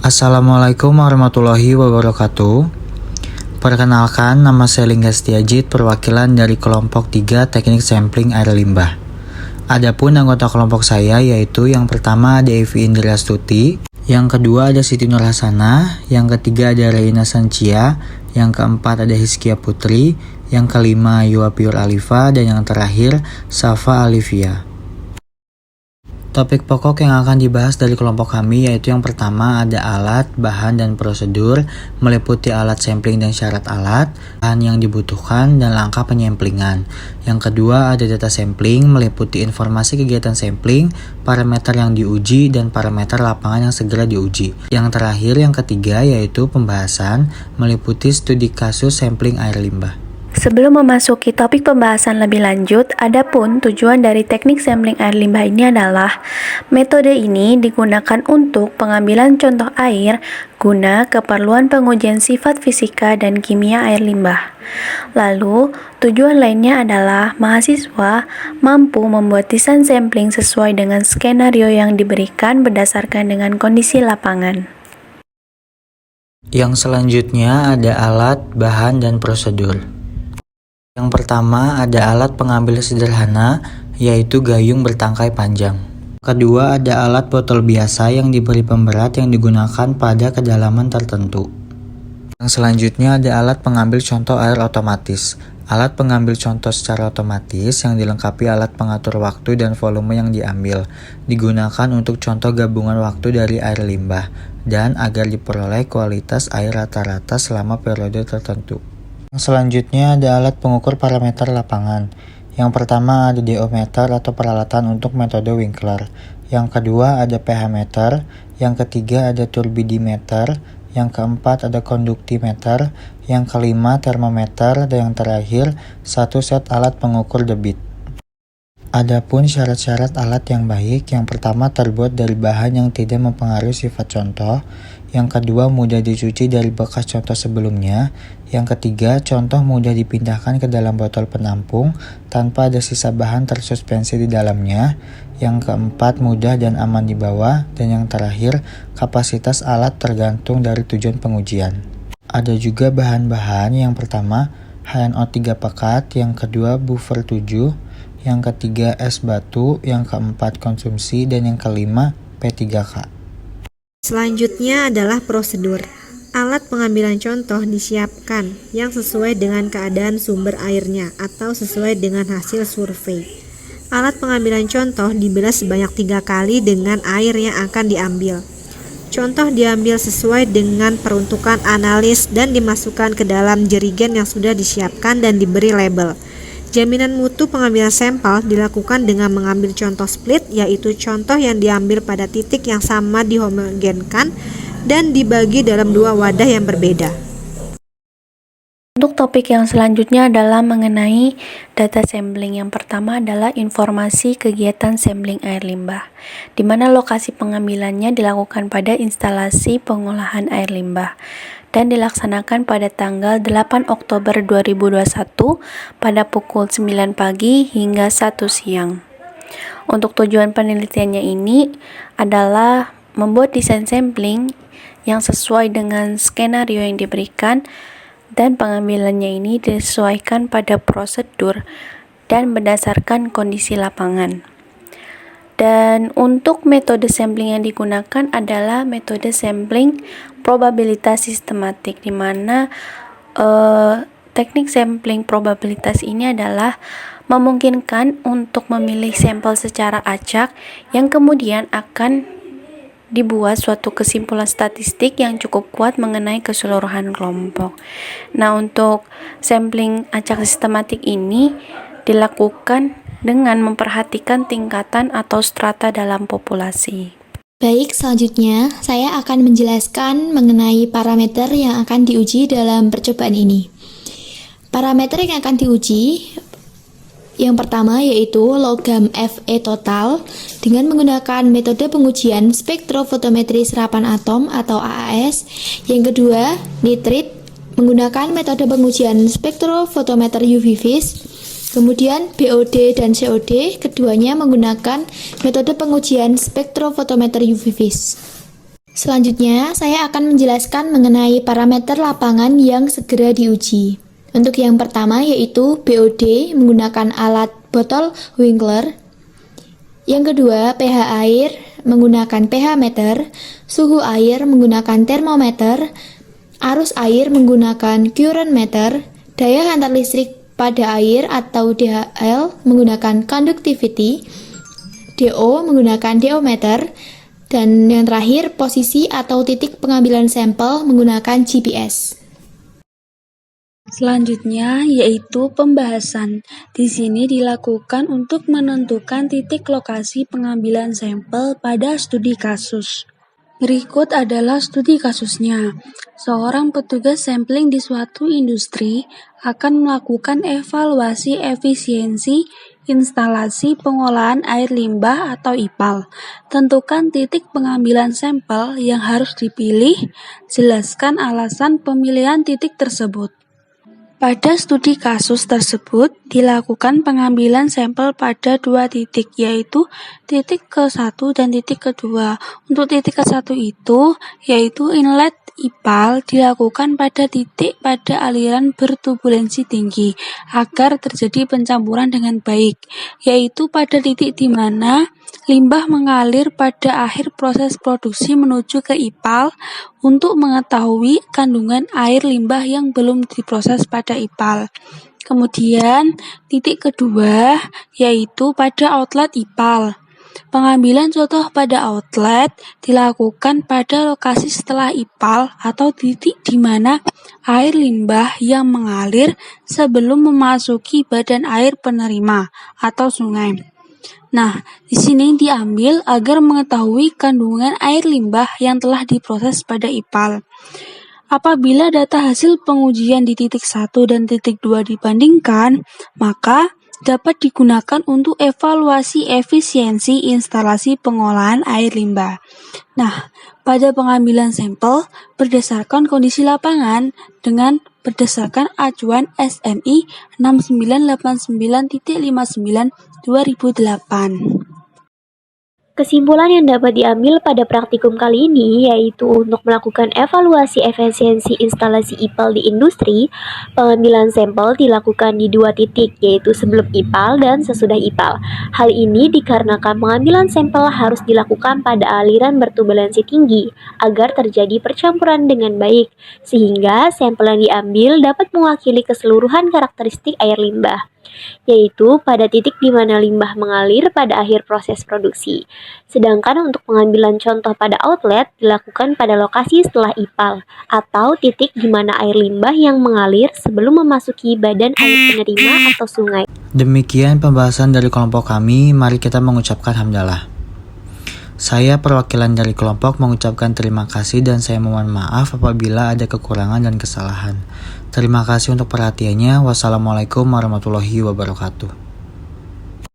Assalamualaikum warahmatullahi wabarakatuh. Perkenalkan, nama saya Lingga Setiajid, perwakilan dari kelompok 3 Teknik Sampling Air Limbah. Adapun anggota kelompok saya yaitu yang pertama ada Evi Indriastuti, yang kedua ada Siti Nurhasana, yang ketiga ada Reina Sancia, yang keempat ada Hizkia Putri, yang kelima Yua Piur Alifa, dan yang terakhir Safa Alivia. Topik pokok yang akan dibahas dari kelompok kami yaitu yang pertama ada alat, bahan, dan prosedur, meliputi alat sampling dan syarat alat, bahan yang dibutuhkan, dan langkah penyamplingan. Yang kedua ada data sampling, meliputi informasi kegiatan sampling, parameter yang diuji, dan parameter lapangan yang segera diuji. Yang terakhir yang ketiga yaitu pembahasan, meliputi studi kasus sampling air limbah. Sebelum memasuki topik pembahasan lebih lanjut, adapun tujuan dari teknik sampling air limbah ini adalah metode ini digunakan untuk pengambilan contoh air guna keperluan pengujian sifat fisika dan kimia air limbah. Lalu, tujuan lainnya adalah mahasiswa mampu membuat desain sampling sesuai dengan skenario yang diberikan berdasarkan dengan kondisi lapangan. Yang selanjutnya ada alat, bahan, dan prosedur. Yang pertama ada alat pengambil sederhana, yaitu gayung bertangkai panjang. Kedua ada alat botol biasa yang diberi pemberat yang digunakan pada kedalaman tertentu. Yang selanjutnya ada alat pengambil contoh air otomatis. Alat pengambil contoh secara otomatis yang dilengkapi alat pengatur waktu dan volume yang diambil, digunakan untuk contoh gabungan waktu dari air limbah, dan agar diperoleh kualitas air rata-rata selama periode tertentu. Yang selanjutnya ada alat pengukur parameter lapangan. Yang pertama ada DO meter atau peralatan untuk metode Winkler. Yang kedua ada pH meter. Yang ketiga ada turbidimeter. Yang keempat ada konduktimeter. Yang kelima termometer. Dan yang terakhir satu set alat pengukur debit. Adapun syarat-syarat alat yang baik, yang pertama terbuat dari bahan yang tidak mempengaruhi sifat contoh. Yang kedua mudah dicuci dari bekas contoh sebelumnya. Yang ketiga, contoh mudah dipindahkan ke dalam botol penampung tanpa ada sisa bahan tersuspensi di dalamnya. Yang keempat, mudah dan aman dibawa. Dan yang terakhir, kapasitas alat tergantung dari tujuan pengujian. Ada juga bahan-bahan, yang pertama HNO3 pekat, yang kedua buffer 7, yang ketiga es batu, yang keempat konsumsi, dan yang kelima P3K. Selanjutnya adalah prosedur. Alat pengambilan contoh disiapkan yang sesuai dengan keadaan sumber airnya atau sesuai dengan hasil survei. Alat pengambilan contoh dibilas sebanyak 3 kali dengan air yang akan diambil. Contoh diambil sesuai dengan peruntukan analis dan dimasukkan ke dalam jerigen yang sudah disiapkan dan diberi label. Jaminan mutu pengambilan sampel dilakukan dengan mengambil contoh split, yaitu contoh yang diambil pada titik yang sama dihomogenkan dan dibagi dalam 2 wadah yang berbeda. Untuk topik yang selanjutnya adalah mengenai data sampling. Yang pertama adalah informasi kegiatan sampling air limbah, di mana lokasi pengambilannya dilakukan pada instalasi pengolahan air limbah dan dilaksanakan pada tanggal 8 Oktober 2021 pada pukul 9 pagi hingga 1 siang. Untuk tujuan penelitiannya ini adalah membuat desain sampling yang sesuai dengan skenario yang diberikan, dan pengambilannya ini disesuaikan pada prosedur dan berdasarkan kondisi lapangan. Dan untuk metode sampling yang digunakan adalah metode sampling probabilitas sistematik, di mana teknik sampling probabilitas ini adalah memungkinkan untuk memilih sampel secara acak yang kemudian akan dibuat suatu kesimpulan statistik yang cukup kuat mengenai keseluruhan kelompok. Nah, untuk sampling acak sistematik ini dilakukan dengan memperhatikan tingkatan atau strata dalam populasi. Baik, selanjutnya saya akan menjelaskan mengenai parameter yang akan diuji dalam percobaan ini. Parameter yang akan diuji yang pertama yaitu logam Fe total dengan menggunakan metode pengujian spektrofotometri serapan atom atau AAS. Yang kedua, nitrit menggunakan metode pengujian spektrofotometer UV vis. Kemudian BOD dan COD keduanya menggunakan metode pengujian spektrofotometer UV vis. Selanjutnya, saya akan menjelaskan mengenai parameter lapangan yang segera diuji. Untuk yang pertama yaitu BOD menggunakan alat botol Winkler. Yang kedua, pH air menggunakan pH meter, suhu air menggunakan termometer, arus air menggunakan current meter, daya hantar listrik pada air atau DHL menggunakan conductivity, DO menggunakan diometer, dan yang terakhir posisi atau titik pengambilan sampel menggunakan GPS. Selanjutnya yaitu pembahasan. Di sini dilakukan untuk menentukan titik lokasi pengambilan sampel pada studi kasus. Berikut adalah studi kasusnya. Seorang petugas sampling di suatu industri akan melakukan evaluasi efisiensi instalasi pengolahan air limbah atau IPAL. Tentukan titik pengambilan sampel yang harus dipilih. Jelaskan alasan pemilihan titik tersebut. Pada studi kasus tersebut, dilakukan pengambilan sampel pada dua titik, yaitu titik ke-1 dan titik ke-2. Untuk titik ke-1 itu, yaitu inlet IPAL dilakukan pada titik pada aliran berturbulensi tinggi, agar terjadi pencampuran dengan baik, yaitu pada titik di mana limbah mengalir pada akhir proses produksi menuju ke IPAL untuk mengetahui kandungan air limbah yang belum diproses pada IPAL. Kemudian, titik kedua yaitu pada outlet IPAL. Pengambilan contoh pada outlet dilakukan pada lokasi setelah IPAL atau titik di mana air limbah yang mengalir sebelum memasuki badan air penerima atau sungai. Nah, di sini diambil agar mengetahui kandungan air limbah yang telah diproses pada IPAL. Apabila data hasil pengujian di titik 1 dan titik 2 dibandingkan, maka dapat digunakan untuk evaluasi efisiensi instalasi pengolahan air limbah. Nah, pada pengambilan sampel berdasarkan kondisi lapangan dengan berdasarkan acuan SMI 6989.59/2008. Kesimpulan yang dapat diambil pada praktikum kali ini yaitu untuk melakukan evaluasi efisiensi instalasi IPAL di industri, pengambilan sampel dilakukan di dua titik yaitu sebelum IPAL dan sesudah IPAL. Hal ini dikarenakan pengambilan sampel harus dilakukan pada aliran berturbulensi tinggi agar terjadi percampuran dengan baik, sehingga sampel yang diambil dapat mewakili keseluruhan karakteristik air limbah, yaitu pada titik di mana limbah mengalir pada akhir proses produksi. Sedangkan untuk pengambilan contoh pada outlet dilakukan pada lokasi setelah IPAL atau titik di mana air limbah yang mengalir sebelum memasuki badan air penerima atau sungai. Demikian pembahasan dari kelompok kami, mari kita mengucapkan hamdalah. Saya perwakilan dari kelompok mengucapkan terima kasih dan saya mohon maaf apabila ada kekurangan dan kesalahan. Terima kasih untuk perhatiannya. Wassalamualaikum warahmatullahi wabarakatuh.